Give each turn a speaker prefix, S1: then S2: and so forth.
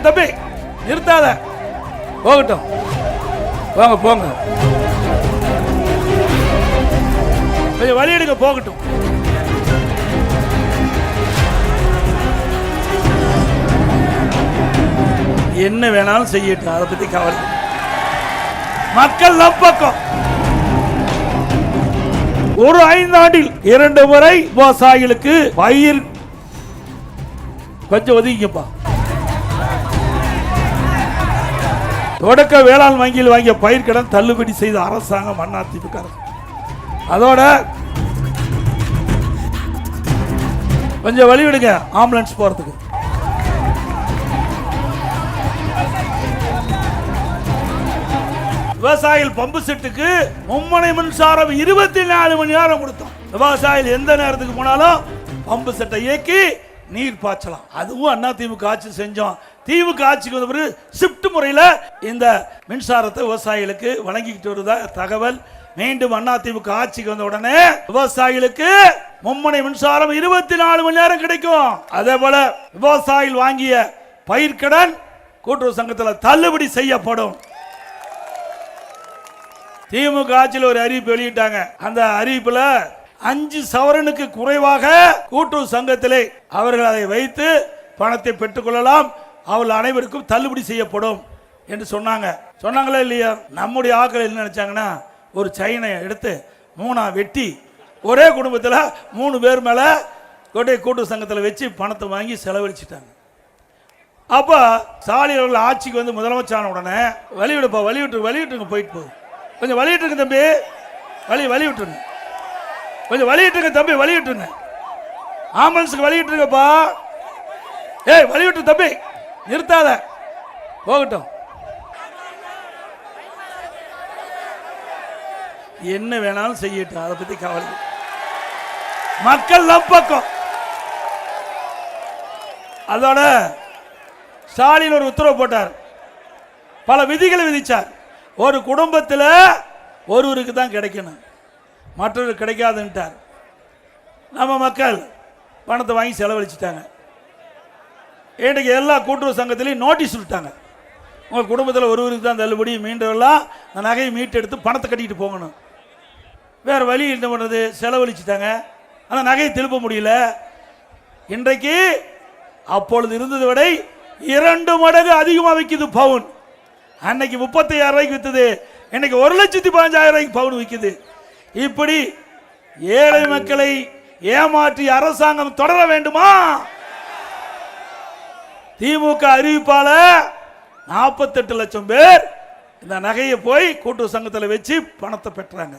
S1: வழிவிட்டு தம்பி நிறுத்தாத, போகட்டும், போங்க போங்க, கொஞ்சம் வழி எடுங்க, போகட்டும். என்ன வேணாலும் செய்யட்டும், அதை பத்தி கவலை. மக்கள் நம்பக்கம். ஒரு 5 ஆண்டில் 2 முறை விவசாயிகளுக்கு பயிர் கொஞ்சம் ஒதுங்கிப்பா. தொடக்க வேளாண் வங்கியில் வாங்கிய பயிர் கடன் தள்ளுபடி செய்த அரசாங்கம் அதிமுக. அதோட கொஞ்சம் வழி விடுங்க ஆம்புலன்ஸ் போறதுக்கு. விவசாயிகள் பம்பு செட்டுக்கு மும்முனை மின்சாரம் 24 மணி நேரம் கொடுத்தோம். விவசாயிகள் எந்த நேரத்துக்கு போனாலும் பம்பு செட்டை இயக்கி நீர் பாய்ச்சலாம். அதுவும் அதிமுக ஆட்சி செஞ்சோம். திமுக ஆட்சிக்கு வந்த பிறகு ஷிப்ட் முறையில் இந்த மின்சாரத்தை விவசாயிகளுக்கு வழங்கிக்கிட்டு வருவதா தகவல். மீண்டும் அதிமுக ஆட்சிக்கு வந்த உடனே விவசாயிகளுக்கு மும்முனை மின்சாரம் 24 மணி நேரம் கிடைக்கும். அதே போல விவசாயிகள் வாங்கிய பயிர்க்கடன் கூட்டுறவு சங்கத்தில் தள்ளுபடி செய்யப்படும். திமுக ஆட்சியில் ஒரு அறிவிப்பு வெளியிட்டாங்க. அந்த அறிவிப்புல 5 சவரனுக்கு குறைவாக கூட்டுறவு சங்கத்திலே அவர்கள் அதை வைத்து பணத்தை பெற்றுக்கொள்ளலாம், அவர்கள் அனைவருக்கும் தள்ளுபடி செய்யப்படும் என்று சொன்னாங்க. சொன்னாங்களா இல்லையா? நம்முடைய ஆட்கள் என்ன நினைச்சாங்கன்னா, ஒரு செயினை எடுத்து 3ஆ வெட்டி ஒரே குடும்பத்தில் 3 பேர் மேல கூட்டுறவு சங்கத்தில் வச்சு பணத்தை வாங்கி செலவழிச்சிட்டாங்க. அப்ப ஸ்டாலின் அவர்கள் ஆட்சிக்கு வந்து முதலமைச்சரான உடனே வழிவிடுப்பா, வழிவிட்டுருங்க, போயிட்டு போகுது, கொஞ்சம் வழிவிட்டுருங்க தம்பி, வழிவிட்டுருங்க, கொஞ்சம் வழிவிட்டுருங்க தம்பி, வழிவிட்டுருங்க, ஆம்புலன்ஸுக்கு வழிவிட்டுருங்கப்பா. ஏய் வழிவிட்டு தம்பி நிறுத்தாத, போகட்டும். என்ன வேணாலும் செய்யட்டும், அதை பத்தி கவலை. மக்கள் நம்பக்கம். அதோட ஸ்டாலின் ஒரு உத்தரவு போட்டார், பல விதிகளை விதிச்சார். ஒரு குடும்பத்தில் ஒருவருக்கு தான் கிடைக்கணும், மற்றொரு கிடைக்காதுன்ட்டார். நம்ம மக்கள் பணத்தை வாங்கி செலவழிச்சிட்டாங்க. இன்றைக்கு எல்லா கூட்டுறவு சங்கத்திலையும் நோட்டீஸ் விட்டாங்க, உங்கள் குடும்பத்தில் ஒருவருக்கு தான் தள்ளுபடி, மீண்டெல்லாம் அந்த நகையை மீட்டெடுத்து பணத்தை கட்டிக்கிட்டு போகணும். வேறு வழி என்ன பண்ணுறது, செலவழிச்சிட்டாங்க, அந்த நகையை திருப்ப முடியல. இன்றைக்கு அப்பொழுது இருந்ததை விட 2 மடங்கு அதிகமாக விற்கிது பவுன். அன்னைக்கு 35,000 ரூபாய்க்கு விற்றது, இன்னைக்கு 1,15,000 ரூபாய்க்கு பவுன் விற்குது. இப்படி ஏழை மக்களை ஏமாற்றி அரசாங்கம் தொடர வேண்டுமா? திமுக அறிவிப்பால 48 லட்சம் பேர் இந்த நகையை போய் கூட்டுறவு சங்கத்தில் வச்சு பணத்தை பெற்றாங்க.